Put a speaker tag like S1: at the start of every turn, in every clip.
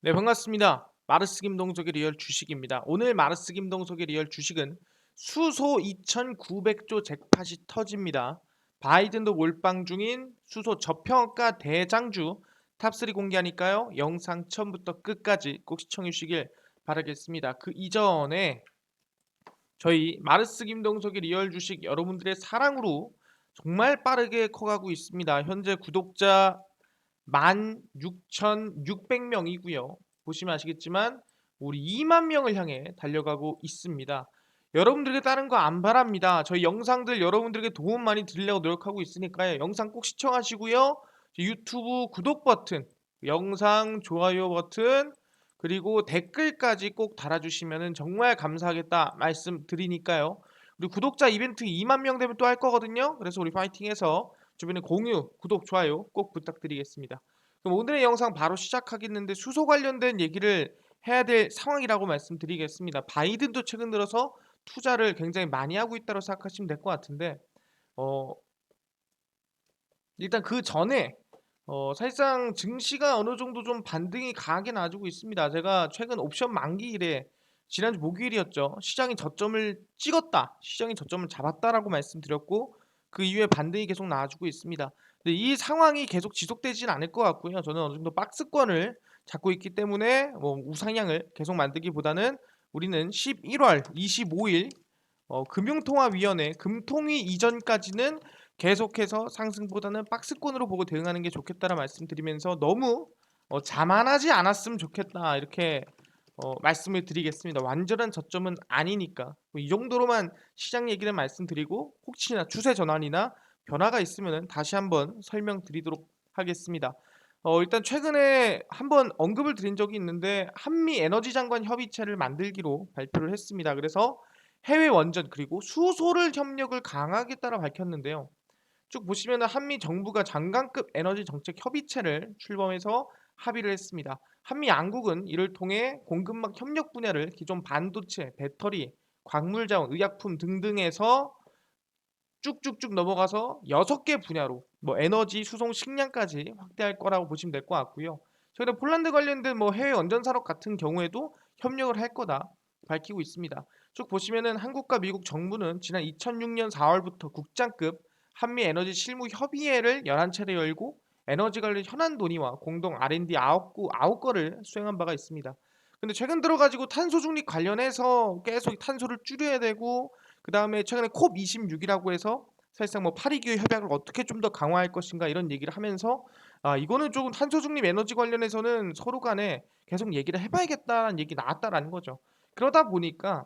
S1: 네, 반갑습니다. 마르스 김동석의 리얼 주식입니다. 오늘 마르스 김동석의 리얼 주식은 수소 2,900조 잭팟이 터집니다. 바이든도 몰빵 중인 수소 저평가 대장주 탑3 공개하니까요. 영상 처음부터 끝까지 꼭 시청해 주시길 바라겠습니다. 그 이전에 저희 마르스 김동석의 리얼 주식 여러분들의 사랑으로 정말 빠르게 커가고 있습니다. 현재 구독자 16,600명이고요. 보시면 아시겠지만 우리 2만 명을 향해 달려가고 있습니다. 여러분들에게 다른 거 안 바랍니다. 저희 영상들 여러분들에게 도움 많이 드리려고 노력하고 있으니까요. 영상 꼭 시청하시고요. 유튜브 구독 버튼, 영상 좋아요 버튼, 그리고 댓글까지 꼭 달아주시면 정말 감사하겠다 말씀드리니까요. 우리 구독자 이벤트 2만 명 되면 또 할 거거든요. 그래서 우리 파이팅해서 주변에 공유, 구독, 좋아요 꼭 부탁드리겠습니다. 그럼 오늘의 영상 바로 시작하겠는데 수소 관련된 얘기를 해야 될 상황이라고 말씀드리겠습니다. 바이든도 최근 들어서 투자를 굉장히 많이 하고 있다고 생각하시면 될 것 같은데 어, 일단 그 전에 사실상 증시가 어느 정도 좀 반등이 강하게 나와주고 있습니다. 제가 최근 옵션 만기일에 지난주 목요일이었죠. 시장이 저점을 찍었다, 시장이 저점을 잡았다라고 말씀드렸고 그 이후에 반등이 계속 나와주고 있습니다. 근데 이 상황이 계속 지속되지는 않을 것 같고요. 저는 어느 정도 박스권을 잡고 있기 때문에 뭐 우상향을 계속 만들기보다는 우리는 11월 25일 금융통화위원회 금통위 이전까지는 계속해서 상승보다는 박스권으로 보고 대응하는 게 좋겠다라 말씀드리면서 너무 자만하지 않았으면 좋겠다 이렇게 말씀을 드리겠습니다. 완전한 저점은 아니니까 뭐이 정도로만 시장 얘기를 말씀드리고 혹시나 추세 전환이나 변화가 있으면 다시 한번 설명드리도록 하겠습니다. 일단 최근에 한번 언급을 드린 적이 있는데 한미 에너지 장관 협의체를 만들기로 발표를 했습니다. 그래서 해외 원전 그리고 수소를 협력을 강화하겠다라 밝혔는데요. 쭉 보시면 한미 정부가 장관급 에너지 정책 협의체를 출범해서 합의를 했습니다. 한미 양국은 이를 통해 공급망 협력 분야를 기존 반도체, 배터리, 광물자원, 의약품 등등에서 쭉쭉쭉 넘어가서 6개 분야로 뭐 에너지, 수송, 식량까지 확대할 거라고 보시면 될 것 같고요. 최근에 폴란드 관련된 뭐 해외 원전 산업 같은 경우에도 협력을 할 거다 밝히고 있습니다. 쭉 보시면은 한국과 미국 정부는 지난 2006년 4월부터 국장급 한미 에너지 실무 협의회를 11차례 열고 에너지 관련 현안 논의와 공동 R&D 9건을 수행한 바가 있습니다. 근데 최근 들어가지고 탄소 중립 관련해서 계속 탄소를 줄여야 되고 그 다음에 최근에 콥 26이라고 해서 사실상 뭐 파리 기후 협약을 어떻게 좀 더 강화할 것인가 이런 얘기를 하면서 이거는 조금 탄소 중립 에너지 관련해서는 서로 간에 계속 얘기를 해봐야겠다는 얘기 나왔다라는 거죠. 그러다 보니까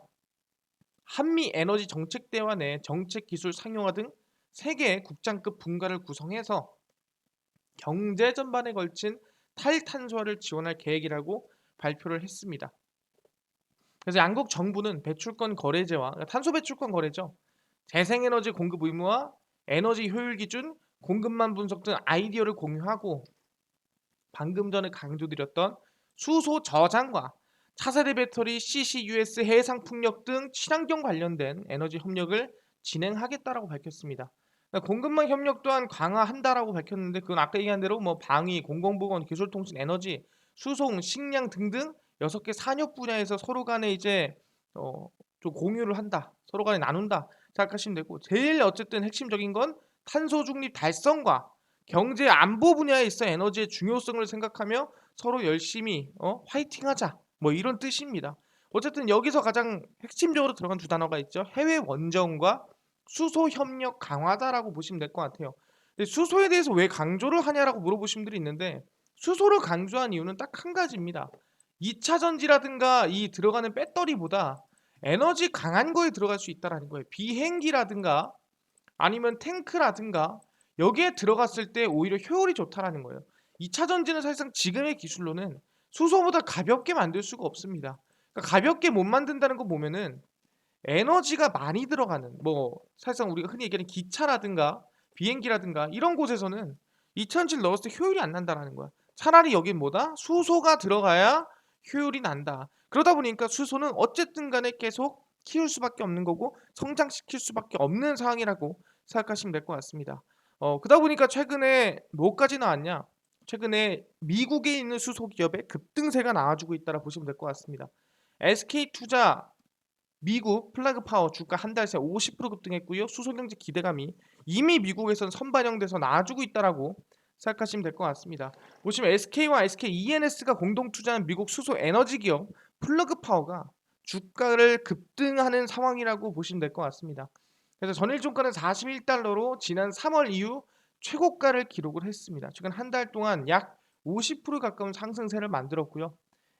S1: 한미 에너지 정책대화 내 정책 기술 상용화 등 3개의 국장급 분과를 구성해서 경제 전반에 걸친 탈탄소화를 지원할 계획이라고 발표를 했습니다. 그래서 양국 정부는 배출권 거래제와 그러니까 탄소 배출권 거래죠. 재생에너지 공급 의무와 에너지 효율 기준, 공급망 분석 등 아이디어를 공유하고 방금 전에 강조드렸던 수소 저장과 차세대 배터리, CCUS, 해상 풍력 등 친환경 관련된 에너지 협력을 진행하겠다라고 밝혔습니다. 그러니까 공급망 협력 또한 강화한다라고 밝혔는데 그건 아까 얘기한 대로 뭐 방위, 공공보건, 기술통신, 에너지, 수송, 식량 등등 6개 산업 분야에서 서로 간에 이제 좀 공유를 한다. 서로 간에 나눈다. 생각하시면 되고 제일 어쨌든 핵심적인 건 탄소 중립 달성과 경제 안보 분야에 있어 에너지의 중요성을 생각하며 서로 열심히 화이팅하자. 뭐 이런 뜻입니다. 어쨌든 여기서 가장 핵심적으로 들어간 두 단어가 있죠. 해외 원전과 수소 협력 강화다라고 보시면 될 것 같아요. 근데 수소에 대해서 왜 강조를 하냐라고 물어보신 분들이 있는데 수소를 강조한 이유는 딱 한 가지입니다. 2차 전지라든가 이 들어가는 배터리보다 에너지 강한 거에 들어갈 수 있다라는 거예요. 비행기라든가 아니면 탱크라든가 여기에 들어갔을 때 오히려 효율이 좋다라는 거예요. 2차 전지는 사실상 지금의 기술로는 수소보다 가볍게 만들 수가 없습니다. 그러니까 가볍게 못 만든다는 거 보면은 에너지가 많이 들어가는 뭐 사실상 우리가 흔히 얘기하는 기차라든가 비행기라든가 이런 곳에서는 2차 전지를 넣었을 때 효율이 안 난다라는 거야. 차라리 여긴 뭐다? 수소가 들어가야 효율이 난다. 그러다 보니까 수소는 어쨌든 간에 계속 키울 수밖에 없는 거고 성장시킬 수밖에 없는 상황이라고 생각하시면 될 것 같습니다. 그러다 보니까 최근에 뭐까지 나왔냐? 최근에 미국에 있는 수소 기업의 급등세가 나와주고 있다라 보시면 될 것 같습니다. SK투자 미국 플러그 파워 주가 한 달 새 50% 급등했고요. 수소경제 기대감이 이미 미국에선 선반영돼서 나와주고 있다라고 생각하시면 될 것 같습니다. 보시면 SK와 SK ENS가 공동 투자한 미국 수소 에너지 기업 플러그 파워가 주가를 급등하는 상황이라고 보시면 될 것 같습니다. 그래서 전일 종가는 41달러로 지난 3월 이후 최고가를 기록을 했습니다. 최근 한 달 동안 약 50% 가까운 상승세를 만들었고요.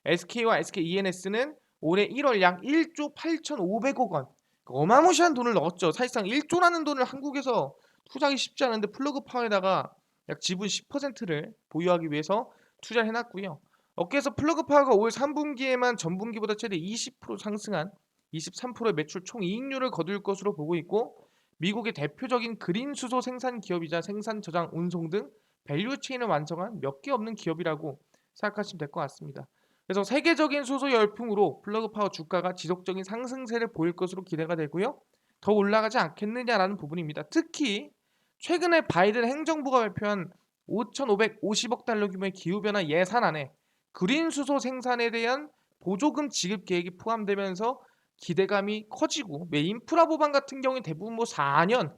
S1: SK와 SK ENS는 올해 1월 약 1조 8,500억 원, 어마무시한 돈을 넣었죠. 사실상 1조라는 돈을 한국에서 투자하기 쉽지 않은데 플러그 파워에다가 약 지분 10%를 보유하기 위해서 투자를 해놨고요. 업계에서 플러그 파워가 올 3분기에만 전분기보다 최대 20% 상승한 23%의 매출 총이익률을 거둘 것으로 보고 있고, 미국의 대표적인 그린 수소 생산 기업이자 생산, 저장, 운송 등 밸류 체인을 완성한 몇 개 없는 기업이라고 생각하시면 될 것 같습니다. 그래서 세계적인 수소 열풍으로 플러그 파워 주가가 지속적인 상승세를 보일 것으로 기대가 되고요. 더 올라가지 않겠느냐라는 부분입니다. 특히 최근에 바이든 행정부가 발표한 5,550억 달러 규모의 기후변화 예산안에 그린 수소 생산에 대한 보조금 지급 계획이 포함되면서 기대감이 커지고, 매 인프라 법안 같은 경우에 대부분 뭐 4년,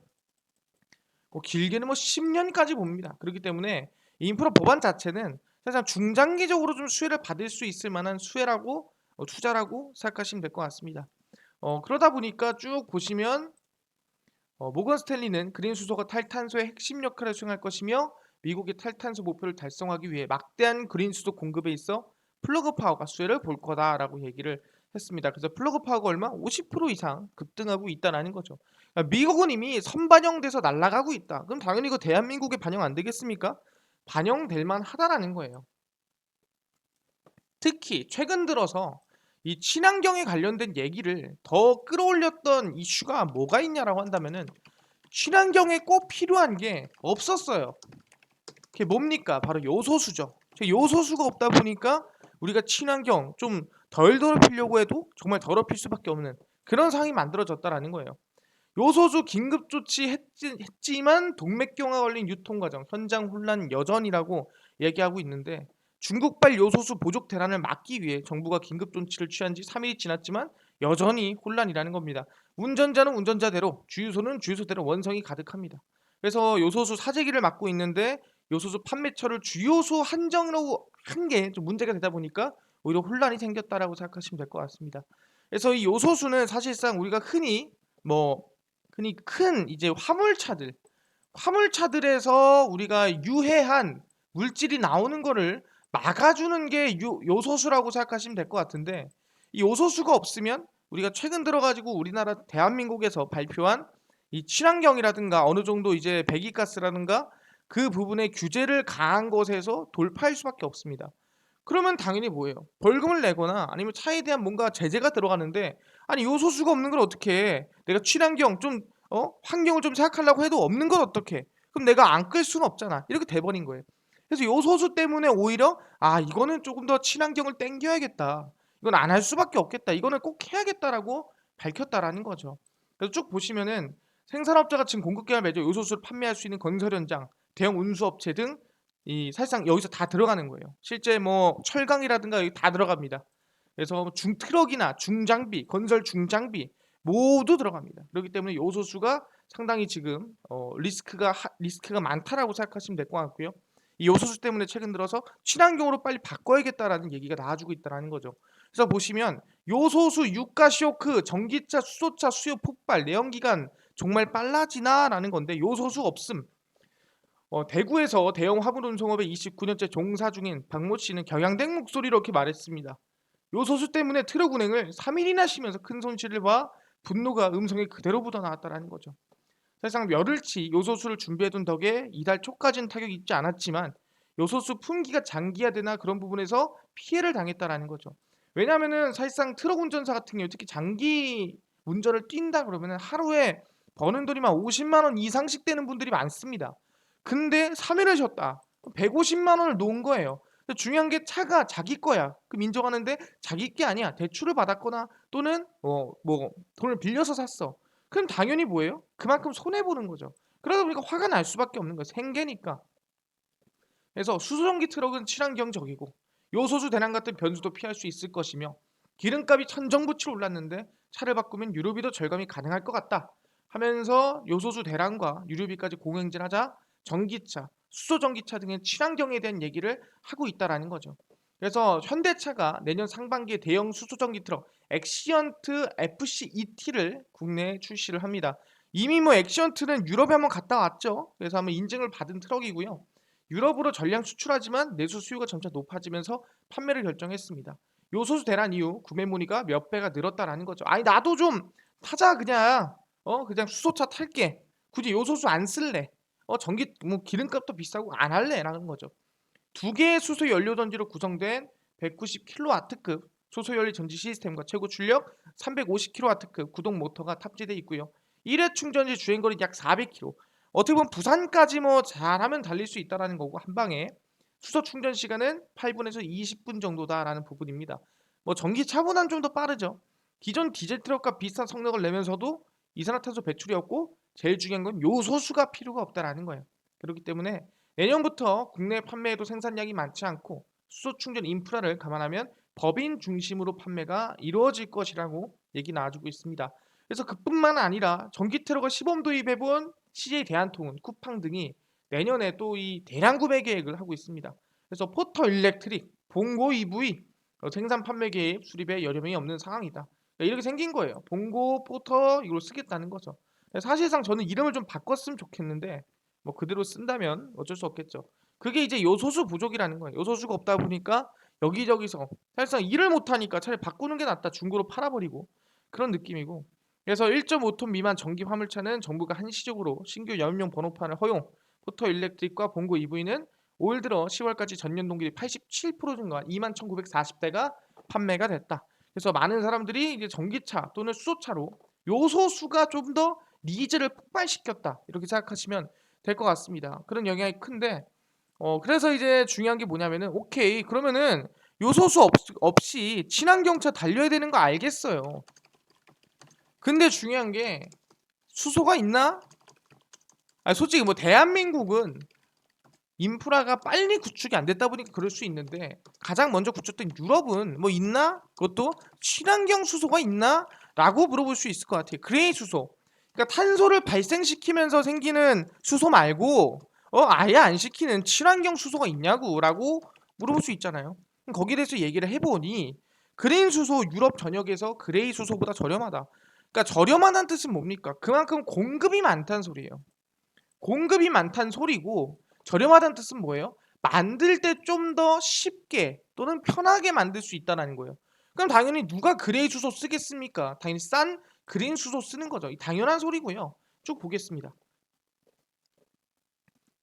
S1: 길게는 뭐 10년까지 봅니다. 그렇기 때문에 인프라 법안 자체는 사실 중장기적으로 좀 수혜를 받을 수 있을 만한 수혜라고 투자라고 생각하시면 될 것 같습니다. 그러다 보니까 쭉 보시면 모건 스탠리는 그린 수소가 탈탄소의 핵심 역할을 수행할 것이며, 미국의 탈탄소 목표를 달성하기 위해 막대한 그린 수소 공급에 있어 플러그 파워가 수혜를 볼 거다라고 얘기를 했습니다. 그래서 플러그 파워가 얼마? 50% 이상 급등하고 있다라는 거죠. 그러니까 미국은 이미 선반영돼서 날아가고 있다. 그럼 당연히 이거 대한민국에 반영 안 되겠습니까? 반영될 만하다라는 거예요. 특히 최근 들어서 이 친환경에 관련된 얘기를 더 끌어올렸던 이슈가 뭐가 있냐라고 한다면은, 친환경에 꼭 필요한 게 없었어요. 그게 뭡니까? 바로 요소수죠. 요소수가 없다 보니까 우리가 친환경 좀 덜 더럽히려고 해도 정말 더럽힐 수밖에 없는 그런 상황이 만들어졌다라는 거예요. 요소수 긴급 조치했지만 동맥경화 걸린 유통 과정 현장 혼란 여전이라고 얘기하고 있는데, 중국발 요소수 보족 대란을 막기 위해 정부가 긴급 조치를 취한 지 3일이 지났지만 여전히 혼란이라는 겁니다. 운전자는 운전자대로, 주유소는 주유소대로 원성이 가득합니다. 그래서 요소수 사재기를 맡고 있는데 요소수 판매처를 주요소 한정으로 한 게 좀 문제가 되다 보니까 오히려 혼란이 생겼다라고 생각하시면 될 것 같습니다. 그래서 이 요소수는 사실상 우리가 뭐 흔히 큰 이제 화물차들에서 우리가 유해한 물질이 나오는 거를 막아주는 게 요소수라고 생각하시면 될 것 같은데, 이 요소수가 없으면 우리가 최근 들어가지고 우리나라 대한민국에서 발표한 이 친환경이라든가 어느 정도 이제 배기가스라든가 그 부분에 규제를 가한 것에서 돌파할 수밖에 없습니다. 그러면 당연히 뭐예요? 벌금을 내거나 아니면 차에 대한 뭔가 제재가 들어가는데, 아니 요소수가 없는 걸 어떻게 해? 내가 친환경 좀 환경을 좀 생각하려고 해도 없는 걸 어떻게 해? 그럼 내가 안 끌 수는 없잖아. 이렇게 돼버린 거예요. 그래서 요소수 때문에 오히려 이거는 조금 더 친환경을 땡겨야겠다. 이건 안 할 수밖에 없겠다. 이거는 꼭 해야겠다라고 밝혔다라는 거죠. 그래서 쭉 보시면은 생산업자가 지금 공급계획을 맺어 요소수를 판매할 수 있는 건설 현장, 대형 운수업체 등 이 사실상 여기서 다 들어가는 거예요. 실제 뭐 철강이라든가 여기 다 들어갑니다. 그래서 중트럭이나 중장비, 건설 중장비 모두 들어갑니다. 그렇기 때문에 요소수가 상당히 지금 리스크가 많다라고 생각하시면 될 것 같고요. 이 요소수 때문에 최근 들어서 친환경으로 빨리 바꿔야겠다라는 얘기가 나와주고 있다라는 거죠. 그래서 보시면 요소수 유가 쇼크, 전기차, 수소차 수요 폭발, 내연기관 정말 빨라지나라는 건데, 요소수 없음. 대구에서 대형 화물 운송업에 29년째 종사 중인 박모 씨는 경향된 목소리로 이렇게 말했습니다. 요소수 때문에 트럭 운행을 3일이나 쉬면서 큰 손실을 봐 분노가 음성에 그대로 묻어나왔다는 거죠. 사실상 열흘치 요소수를 준비해둔 덕에 이달 초까지는 타격이 있지 않았지만 요소수 품기가 장기화되나 그런 부분에서 피해를 당했다라는 거죠. 왜냐하면은 사실상 트럭 운전사 같은 경우 특히 장기 운전을 뛴다 그러면은 하루에 버는 돈이 막 50만 원 이상씩 되는 분들이 많습니다. 근데 3일을 쉬었다. 150만 원을 놓은 거예요. 중요한 게 차가 자기 거야. 그럼 인정하는데 자기 게 아니야. 대출을 받았거나 또는 뭐 돈을 빌려서 샀어. 그럼 당연히 뭐예요? 그만큼 손해 보는 거죠. 그러다 보니까 화가 날 수밖에 없는 거예요. 생계니까. 그래서 수소전기 트럭은 친환경적이고 요소수 대란 같은 변수도 피할 수 있을 것이며 기름값이 천정부치로 올랐는데 차를 바꾸면 유류비도 절감이 가능할 것 같다 하면서 요소수 대란과 유류비까지 공행진하자 전기차, 수소전기차 등의 친환경에 대한 얘기를 하고 있다라는 거죠. 그래서 현대차가 내년 상반기에 대형 수소전기 트럭 엑시언트 FC2T를 국내에 출시를 합니다. 이미 뭐 엑시언트는 유럽에 한번 갔다 왔죠. 그래서 한번 인증을 받은 트럭이고요. 유럽으로 전량 수출하지만 내수 수요가 점차 높아지면서 판매를 결정했습니다. 요소수 대란 이후 구매 문의가 몇 배가 늘었다라는 거죠. 아니 나도 좀 타자 그냥 그냥 수소차 탈게. 굳이 요소수 안 쓸래. 전기 뭐 기름값도 비싸고 안 할래라는 거죠. 두 개의 수소 연료 전지로 구성된 190kW급 수소 연료 전지 시스템과 최고 출력 350kW급 구동 모터가 탑재되어 있고요. 1회 충전시 주행거리 약 400km. 어떻게 보면 부산까지 뭐 잘하면 달릴 수 있다라는 거고 한 방에 수소 충전 시간은 8분에서 20분 정도다라는 부분입니다. 뭐 전기차보다는 좀 더 빠르죠. 기존 디젤 트럭과 비슷한 성능을 내면서도 이산화탄소 배출이 없고 제일 중요한 건 요소수가 필요가 없다라는 거예요. 그렇기 때문에 내년부터 국내 판매에도 생산량이 많지 않고 수소 충전 인프라를 감안하면 법인 중심으로 판매가 이루어질 것이라고 얘기 나와주고 있습니다. 그래서 그뿐만 아니라 전기 트럭을 시범 도입해본 CJ 대한통운, 쿠팡 등이 내년에 또 이 대량 구매 계획을 하고 있습니다. 그래서 포터 일렉트릭, 봉고 EV 생산 판매 계획 수립에 여념이 없는 상황이다. 이렇게 생긴 거예요. 봉고, 포터 이걸 쓰겠다는 거죠. 사실상 저는 이름을 좀 바꿨으면 좋겠는데 뭐 그대로 쓴다면 어쩔 수 없겠죠. 그게 이제 요소수 부족이라는 거예요. 요소수가 없다 보니까 여기저기서 사실상 일을 못하니까 차라리 바꾸는 게 낫다. 중고로 팔아버리고 그런 느낌이고 그래서 1.5톤 미만 전기 화물차는 정부가 한시적으로 신규 연료용 번호판을 허용 포터 일렉트릭과 봉고 EV는 올 들어 10월까지 전년 동기 87% 증가한 21,940대가 판매가 됐다. 그래서 많은 사람들이 이제 전기차 또는 수소차로 요소수가 좀 더 니즈를 폭발시켰다. 이렇게 생각하시면 될 것 같습니다. 그런 영향이 큰데 그래서 이제 중요한 게 뭐냐면은 오케이 그러면은 요소수 없이 친환경차 달려야 되는 거 알겠어요. 근데 중요한 게 수소가 있나? 아니 솔직히 뭐 대한민국은 인프라가 빨리 구축이 안 됐다 보니까 그럴 수 있는데 가장 먼저 구축된 유럽은 뭐 있나? 그것도 친환경 수소가 있나? 라고 물어볼 수 있을 것 같아요. 그레이 수소. 그러니까 탄소를 발생시키면서 생기는 수소 말고 아예 안 시키는 친환경 수소가 있냐고 라고 물어볼 수 있잖아요. 그럼 거기에 대해서 얘기를 해보니 그레인 수소 유럽 전역에서 그레이 수소보다 저렴하다. 그러니까 저렴하다는 뜻은 뭡니까? 그만큼 공급이 많다는 소리예요. 공급이 많다는 소리고 저렴하다는 뜻은 뭐예요? 만들 때 좀 더 쉽게 또는 편하게 만들 수 있다는 거예요. 그럼 당연히 누가 그레이 수소 쓰겠습니까? 당연히 싼 그린 수소 쓰는 거죠. 당연한 소리고요. 쭉 보겠습니다.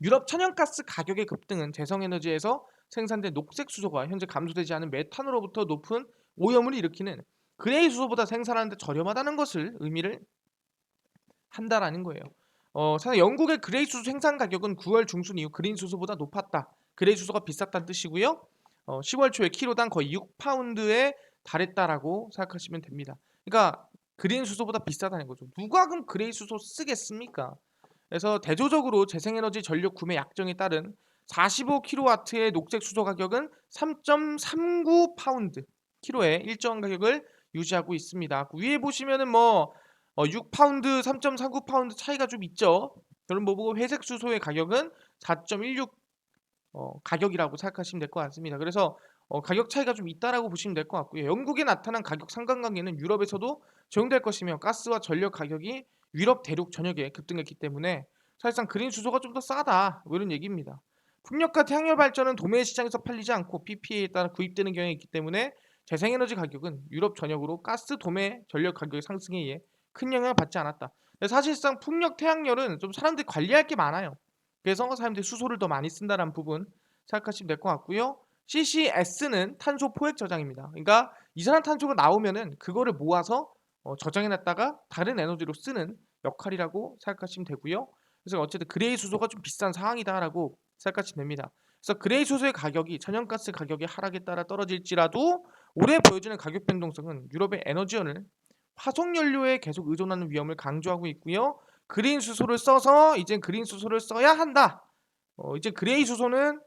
S1: 유럽 천연가스 가격의 급등은 재생에너지에서 생산된 녹색 수소가 현재 감소되지 않은 메탄으로부터 높은 오염을 일으키는 그레이 수소보다 생산하는데 저렴하다는 것을 의미를 한다라는 거예요. 사실 영국의 그레이 수소 생산 가격은 9월 중순 이후 그린 수소보다 높았다. 그레이 수소가 비쌌다는 뜻이고요. 10월 초에 키로당 거의 6파운드에 달했다라고 생각하시면 됩니다. 그러니까 그린 수소보다 비싸다는 거죠. 누가 그럼 그레이 수소 쓰겠습니까? 그래서 대조적으로 재생에너지 전력 구매 약정에 따른 45kW의 녹색 수소 가격은 3.39파운드 키로에 일정한 가격을 유지하고 있습니다. 위에 보시면은 뭐 6파운드, 3.49파운드 차이가 좀 있죠. 여러분 뭐 보고 회색 수소의 가격은 4.16 가격이라고 생각하시면 될 것 같습니다. 그래서 가격 차이가 좀 있다라고 보시면 될 것 같고요. 영국에 나타난 가격 상관관계는 유럽에서도 적용될 것이며 가스와 전력 가격이 유럽 대륙 전역에 급등했기 때문에 사실상 그린 수소가 좀 더 싸다 뭐 이런 얘기입니다. 풍력과 태양열 발전은 도매 시장에서 팔리지 않고 PPA에 따라 구입되는 경향이 있기 때문에 재생에너지 가격은 유럽 전역으로 가스 도매 전력 가격 상승에 의해 큰 영향을 받지 않았다. 사실상 풍력 태양열은 좀 사람들이 관리할 게 많아요. 그래서 사람들이 수소를 더 많이 쓴다는 부분 생각하시면 될 것 같고요. CCS는 탄소 포획 저장입니다. 그러니까 이산화탄소가 나오면은 그거를 모아서 저장해놨다가 다른 에너지로 쓰는 역할이라고 생각하시면 되고요. 그래서 어쨌든 그레이 수소가 좀 비싼 상황이다라고 생각하시면 됩니다. 그래서 그레이 수소의 가격이 천연가스 가격의 하락에 따라 떨어질지라도 올해 보여주는 가격 변동성은 유럽의 에너지원을 화석 연료에 계속 의존하는 위험을 강조하고 있고요. 그린 수소를 써서 이제 그린 수소를 써야 한다. 이제 그레이 수소는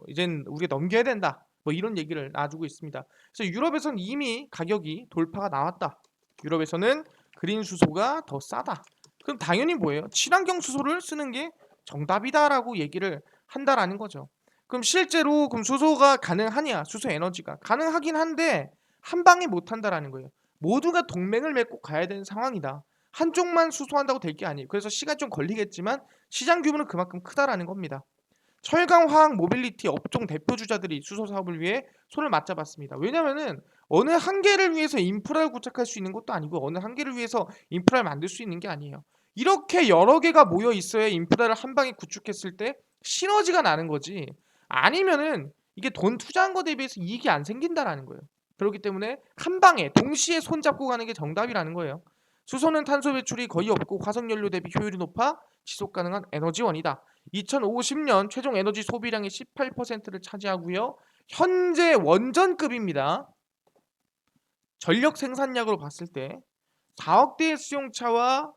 S1: 이젠 우리가 넘겨야 된다. 뭐 이런 얘기를 놔주고 있습니다. 그래서 유럽에서는 이미 가격이 돌파가 나왔다. 유럽에서는 그린 수소가 더 싸다. 그럼 당연히 뭐예요? 친환경 수소를 쓰는 게 정답이다라고 얘기를 한다라는 거죠. 그럼 실제로 그럼 수소가 가능하냐? 수소 에너지가 가능하긴 한데 한 방에 못 한다라는 거예요. 모두가 동맹을 맺고 가야 되는 상황이다. 한쪽만 수소한다고 될 게 아니에요. 그래서 시간 좀 걸리겠지만 시장 규모는 그만큼 크다라는 겁니다. 철강, 화학, 모빌리티 업종 대표 주자들이 수소 사업을 위해 손을 맞잡았습니다. 왜냐면은 어느 한계를 위해서 인프라를 구축할 수 있는 것도 아니고 어느 한계를 위해서 인프라를 만들 수 있는 게 아니에요. 이렇게 여러 개가 모여 있어야 인프라를 한 방에 구축했을 때 시너지가 나는 거지. 아니면은 이게 돈 투자한 거 대비해서 이익이 안 생긴다라는 거예요. 그렇기 때문에 한 방에 동시에 손잡고 가는 게 정답이라는 거예요. 수소는 탄소 배출이 거의 없고 화석 연료 대비 효율이 높아 지속 가능한 에너지원이다. 2050년 최종 에너지 소비량의 18%를 차지하고요. 현재 원전급입니다. 전력 생산량으로 봤을 때 4억 대의 수용차와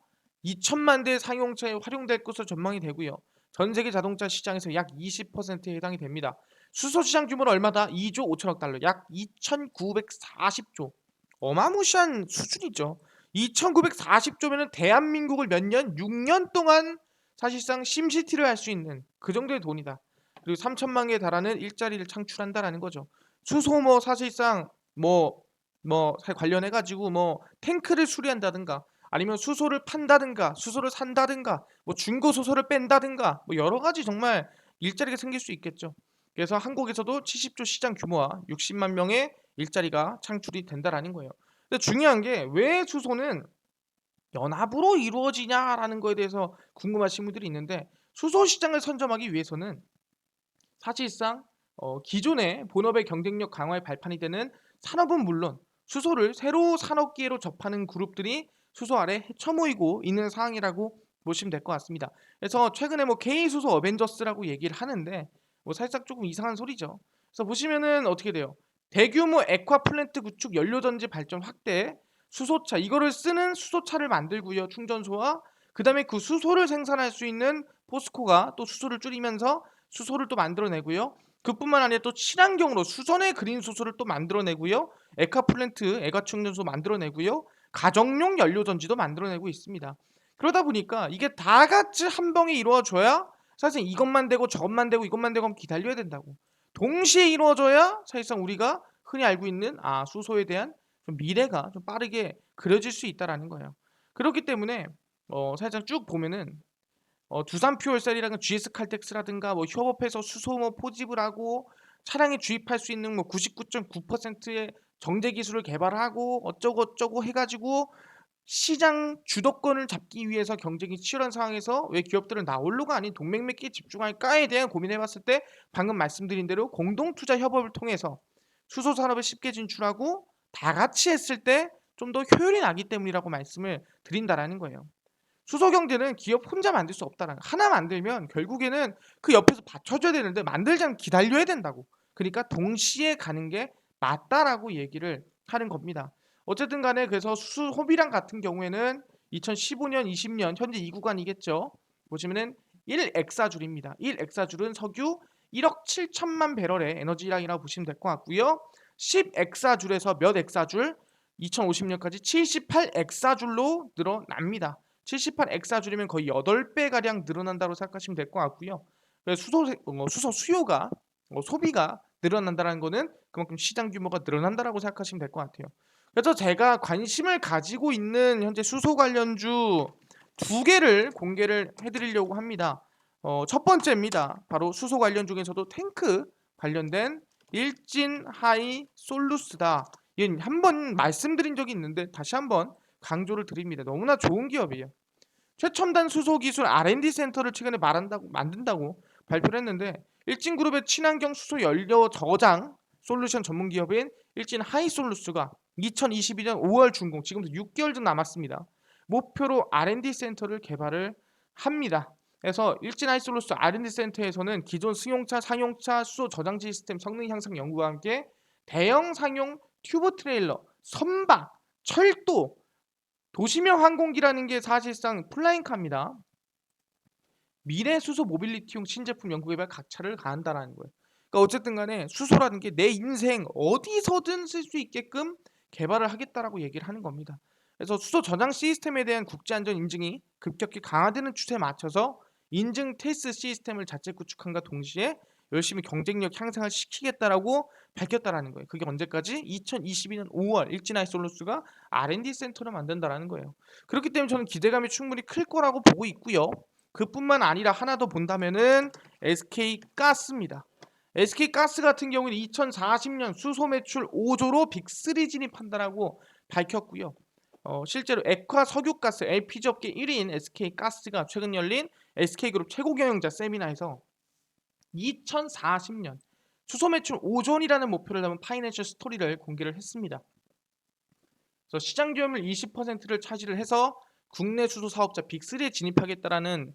S1: 2천만 대의 상용차에 활용될 것으로 전망이 되고요. 전 세계 자동차 시장에서 약 20%에 해당이 됩니다. 수소 시장 규모는 얼마다? 2조 5천억 달러, 약 2,940조. 어마무시한 수준이죠. 2,940조면은 대한민국을 몇 년? 6년 동안 사실상 심시티를 할 수 있는 그 정도의 돈이다. 그리고 3천만 개에 달하는 일자리를 창출한다라는 거죠. 수소 뭐 사실상 뭐 관련해 가지고 뭐 탱크를 수리한다든가 아니면 수소를 판다든가 수소를 산다든가 뭐 중고 수소를 뺀다든가 뭐 여러 가지 정말 일자리가 생길 수 있겠죠. 그래서 한국에서도 70조 시장 규모와 60만 명의 일자리가 창출이 된다라는 거예요. 근데 중요한 게 왜 수소는 연합으로 이루어지냐라는 거에 대해서 궁금하신 분들이 있는데 수소 시장을 선점하기 위해서는 사실상 기존의 본업의 경쟁력 강화에 발판이 되는 산업은 물론 수소를 새로 산업기회로 접하는 그룹들이 수소 아래 헤쳐모이고 있는 상황이라고 보시면 될 것 같습니다. 그래서 최근에 뭐 K수소 어벤져스라고 얘기를 하는데 뭐 살짝 조금 이상한 소리죠. 그래서 보시면은 어떻게 돼요? 대규모 액화 플랜트 구축, 연료전지 발전 확대, 수소차 이거를 쓰는 수소차를 만들고요. 충전소와 그다음에 그 수소를 생산할 수 있는 포스코가 또 수소를 줄이면서 수소를 또 만들어내고요. 그뿐만 아니라 또 친환경으로 수전의 그린 수소를 또 만들어내고요. 에카 플랜트, 에가 충전소 만들어내고요. 가정용 연료 전지도 만들어내고 있습니다. 그러다 보니까 이게 다 같이 한 방에 이루어져야 사실 이것만 되고 저것만 되고 이것만 되고 하면 기다려야 된다고. 동시에 이루어져야 사실상 우리가 흔히 알고 있는 수소에 대한 좀 미래가 좀 빠르게 그려질 수 있다라는 거예요. 그렇기 때문에 살짝 쭉 보면은 두산 퓨얼셀이라는 GS 칼텍스라든가 뭐 협업해서 수소 뭐 포집을 하고 차량에 주입할 수 있는 뭐 99.9%의 정제 기술을 개발하고 어쩌고 어쩌고 해가지고 시장 주도권을 잡기 위해서 경쟁이 치열한 상황에서 왜 기업들은 나홀로가 아닌 동맹 맺기에 집중할까에 대한 고민해봤을 때 방금 말씀드린 대로 공동투자 협업을 통해서 수소 산업에 쉽게 진출하고 다 같이 했을 때 좀 더 효율이 나기 때문이라고 말씀을 드린다라는 거예요. 수소 경제는 기업 혼자 만들 수 없다라는 거. 하나 만들면 결국에는 그 옆에서 받쳐줘야 되는데 만들자면 기다려야 된다고. 그러니까 동시에 가는 게 맞다라고 얘기를 하는 겁니다. 어쨌든 간에 그래서 수소 소비량 같은 경우에는 2015년, 20년 현재 이 구간이겠죠. 보시면은 1엑사줄입니다. 1엑사줄은 석유 1억 7천만 배럴의 에너지량이라고 보시면 될 것 같고요. 10엑사줄에서 몇 엑사줄? 2050년까지 78엑사줄로 늘어납니다. 78 엑사줄이면 거의 8배 가량 늘어난다고 생각하시면 될 것 같고요. 그래서 수소 수요가 소비가 늘어난다는 거는 그만큼 시장 규모가 늘어난다라고 생각하시면 될 것 같아요. 그래서 제가 관심을 가지고 있는 현재 수소 관련주 두 개를 공개를 해드리려고 합니다. 첫 번째입니다. 바로 수소 관련 중에서도 탱크 관련된 일진 하이 솔루스다. 이건 한번 말씀드린 적이 있는데 다시 한번 강조를 드립니다. 너무나 좋은 기업이에요. 최첨단 수소 기술 R&D 센터를 최근에 만든다고 발표를 했는데 일진그룹의 친환경 수소 연료 저장 솔루션 전문 기업인 일진 하이솔루스가 2022년 5월 준공, 지금도 6개월 좀 남았습니다. 목표로 R&D 센터를 개발을 합니다. 그래서 일진 하이솔루스 R&D 센터에서는 기존 승용차, 상용차 수소 저장 시스템 성능 향상 연구와 함께 대형 상용 튜브 트레일러, 선박, 철도, 도시명 항공기라는 게 사실상 플라잉카입니다. 미래 수소 모빌리티용 신제품 연구 개발 각차를 가한다라는 거예요. 그러니까 어쨌든 간에 수소라는 게 내 인생 어디서든 쓸 수 있게끔 개발을 하겠다라고 얘기를 하는 겁니다. 그래서 수소 저장 시스템에 대한 국제 안전 인증이 급격히 강화되는 추세에 맞춰서 인증 테스트 시스템을 자체 구축함과 동시에 열심히 경쟁력 향상을 시키겠다라고 밝혔다라는 거예요. 그게 언제까지? 2022년 5월 일진아이솔루스가 R&D 센터를 만든다라는 거예요. 그렇기 때문에 저는 기대감이 충분히 클 거라고 보고 있고요. 그뿐만 아니라 하나 더 본다면은 SK가스입니다. SK가스 같은 경우는 2040년 수소 매출 5조로 빅3 진입한다라고 밝혔고요. 실제로 액화 석유가스 LPG 업계 1위인 SK가스가 최근 열린 SK그룹 최고 경영자 세미나에서 2040년 수소 매출 5조 원이라는 목표를 담은 파이낸셜 스토리를 공개를 했습니다. 그래서 시장 점유율 20%를 차지를 해서 국내 수소 사업자 빅3에 진입하겠다라는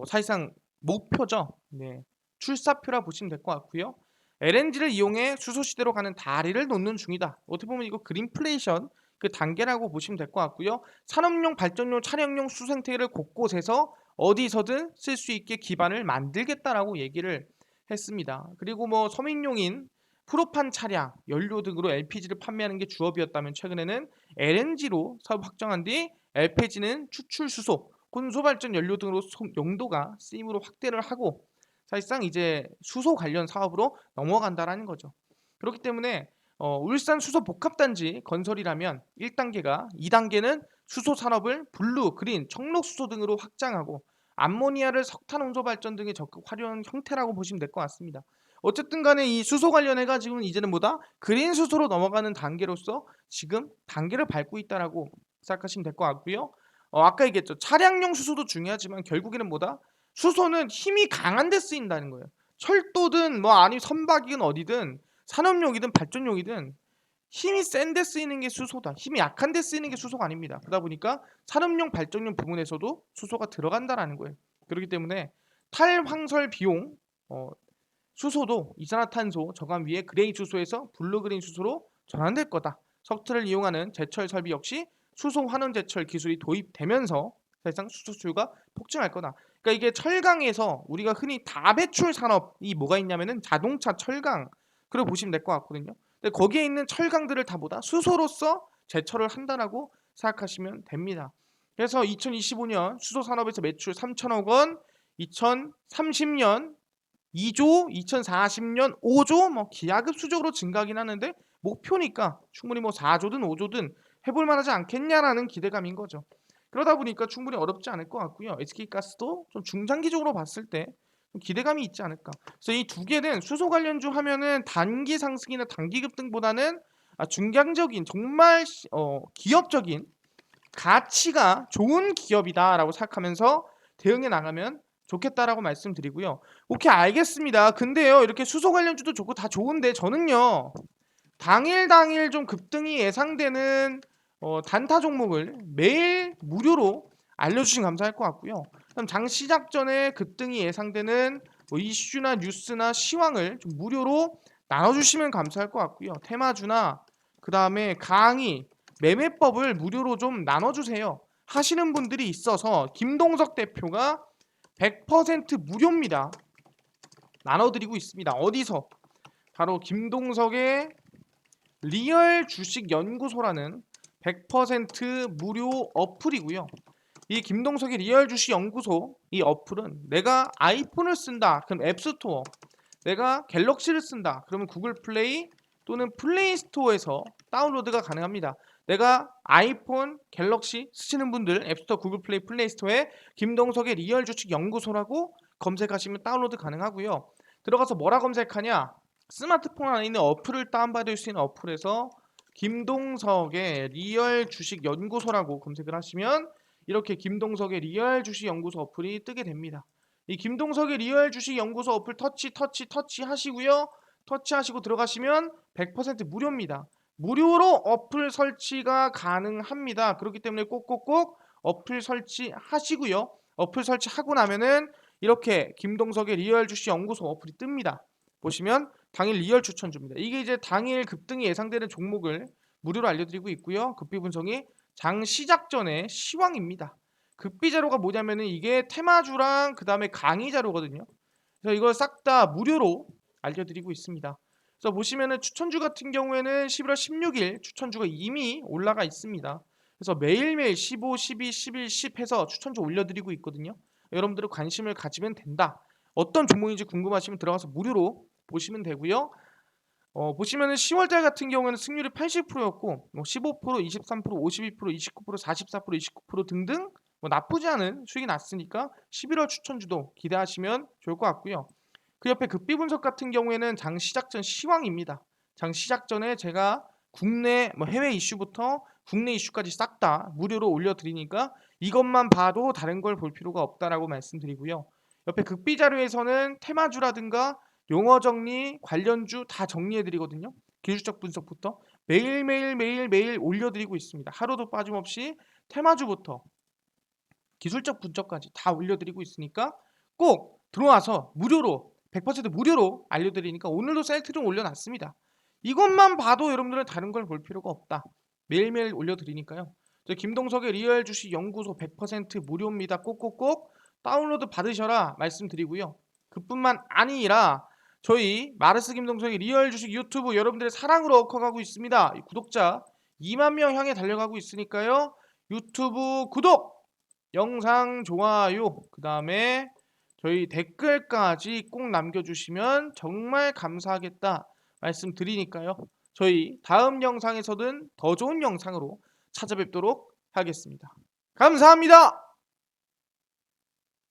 S1: 사실상 목표죠. 네. 출사표라 보시면 될 것 같고요. LNG를 이용해 수소 시대로 가는 다리를 놓는 중이다. 어떻게 보면 이거 그린플레이션 그 단계라고 보시면 될 것 같고요. 산업용, 발전용, 차량용 수소 생태계를 곳곳에서 어디서든 쓸 수 있게 기반을 만들겠다라고 얘기를 했습니다. 그리고 뭐 서민용인 프로판 차량, 연료 등으로 LPG를 판매하는 게 주업이었다면 최근에는 LNG로 사업 확정한 뒤 LPG는 추출 수소, 혼소 발전 연료 등으로 용도가 쓰임으로 확대를 하고 사실상 이제 수소 관련 사업으로 넘어간다라는 거죠. 그렇기 때문에 울산 수소 복합단지 건설이라면 1단계가 2단계는 수소 산업을 블루, 그린, 청록 수소 등으로 확장하고 암모니아를 석탄 혼소 발전 등에 적극 활용한 형태라고 보시면 될 것 같습니다. 어쨌든 간에 이 수소 관련해 가지고는 이제는 뭐다? 그린 수소로 넘어가는 단계로서 지금 단계를 밟고 있다라고 생각하시면 될 것 같고요. 아까 얘기했죠. 차량용 수소도 중요하지만 결국에는 뭐다? 수소는 힘이 강한 데 쓰인다는 거예요. 철도든 뭐 아니 선박이든 어디든 산업용이든 발전용이든 힘이 센 데 쓰이는 게 수소다. 힘이 약한 데 쓰이는 게 수소가 아닙니다. 그러다 보니까 산업용, 발전용 부분에서도 수소가 들어간다라는 거예요. 그렇기 때문에 탈황설 비용, 수소도 이산화탄소 저감 위에 그레이 수소에서 블루그린 수소로 전환될 거다. 석탄을 이용하는 제철 설비 역시 수소 환원 제철 기술이 도입되면서 사실상 수소 수요가 폭증할 거다. 그러니까 이게 철강에서 우리가 흔히 다배출 산업이 뭐가 있냐면은 자동차 철강 그걸 보시면 될 것 같거든요. 근데 거기에 있는 철강들을 다 뭐다 수소로서 제철을 한다라고 생각하시면 됩니다. 그래서 2025년 수소 산업에서 매출 3천억 원, 2030년 2조, 2040년 5조 뭐 기하급 수적으로 증가하긴 하는데 목표니까 충분히 뭐 4조든 5조든 해볼 만하지 않겠냐라는 기대감인 거죠. 그러다 보니까 충분히 어렵지 않을 것 같고요. SK가스도 좀 중장기적으로 봤을 때 좀 기대감이 있지 않을까. 그래서 이 두 개는 수소 관련주 하면은 단기 상승이나 단기 급등보다는 중장적인 정말 기업적인 가치가 좋은 기업이다라고 생각하면서 대응해 나가면 좋겠다라고 말씀드리고요. 오케이 알겠습니다. 근데요 이렇게 수소 관련주도 좋고 다 좋은데 저는요 당일 좀 급등이 예상되는 단타 종목을 매일 무료로 알려주시면 감사할 것 같고요. 그럼 장 시작 전에 급등이 예상되는 뭐 이슈나 뉴스나 시황을 좀 무료로 나눠주시면 감사할 것 같고요. 테마주나 그 다음에 강의, 매매법을 무료로 좀 나눠주세요. 하시는 분들이 있어서 김동석 대표가 100% 무료입니다. 나눠드리고 있습니다. 어디서? 바로 김동석의 리얼 주식 연구소라는 100% 무료 어플이고요. 이 김동석의 리얼 주식 연구소 이 어플은 내가 아이폰을 쓴다. 그럼 앱스토어. 내가 갤럭시를 쓴다. 그러면 구글 플레이 또는 플레이 스토어에서 다운로드가 가능합니다. 내가 아이폰, 갤럭시 쓰시는 분들 앱스토어, 구글 플레이, 플레이 스토어에 김동석의 리얼 주식 연구소라고 검색하시면 다운로드 가능하고요. 들어가서 뭐라 검색하냐? 스마트폰 안에 있는 어플을 다운받을 수 있는 어플에서 김동석의 리얼 주식 연구소라고 검색을 하시면 이렇게 김동석의 리얼 주식 연구소 어플이 뜨게 됩니다. 이 김동석의 리얼 주식 연구소 어플 터치 하시고요. 터치하시고 들어가시면 100% 무료입니다. 무료로 어플 설치가 가능합니다. 그렇기 때문에 꼭꼭꼭 어플 설치하시고요. 어플 설치하고 나면은 이렇게 김동석의 리얼 주식 연구소 어플이 뜹니다. 보시면 당일 리얼 추천 줍니다. 이게 이제 당일 급등이 예상되는 종목을 무료로 알려드리고 있고요. 급비 분석이 장 시작 전에 시황입니다. 극비 자료가 뭐냐면은 이게 테마주랑 그다음에 강의 자료거든요. 그래서 이걸 싹 다 무료로 알려드리고 있습니다. 그래서 보시면은 추천주 같은 경우에는 11월 16일 추천주가 이미 올라가 있습니다. 그래서 매일매일 15, 12, 11, 10 해서 추천주 올려드리고 있거든요. 여러분들은 관심을 가지면 된다. 어떤 종목인지 궁금하시면 들어가서 무료로 보시면 되고요. 보시면은 10월달 같은 경우에는 승률이 80%였고 15%, 23%, 52%, 29%, 44%, 29% 등등 나쁘지 않은 수익이 났으니까 11월 추천주도 기대하시면 좋을 것 같고요. 그 옆에 급비 분석 같은 경우에는 장 시작 전 시황입니다. 장 시작 전에 제가 국내 해외 이슈부터 국내 이슈까지 싹 다 무료로 올려드리니까 이것만 봐도 다른 걸 볼 필요가 없다라고 말씀드리고요. 옆에 급비 자료에서는 테마주라든가 용어 정리, 관련주 다 정리해드리거든요. 기술적 분석부터 매일 올려드리고 있습니다. 하루도 빠짐없이 테마주부터 기술적 분석까지 다 올려드리고 있으니까 꼭 들어와서 무료로 100% 무료로 알려드리니까 오늘도 셀트를 올려놨습니다. 이것만 봐도 여러분들은 다른 걸 볼 필요가 없다. 매일매일 올려드리니까요. 김동석의 리얼 주식 연구소 100% 무료입니다. 꼭꼭꼭 다운로드 받으셔라 말씀드리고요. 그뿐만 아니라 저희 마르스 김동석의 리얼 주식 유튜브 여러분들의 사랑으로 커가고 있습니다. 구독자 2만 명 향해 달려가고 있으니까요. 유튜브 구독! 영상 좋아요, 그 다음에 저희 댓글까지 꼭 남겨주시면 정말 감사하겠다 말씀드리니까요. 저희 다음 영상에서는 더 좋은 영상으로 찾아뵙도록 하겠습니다. 감사합니다.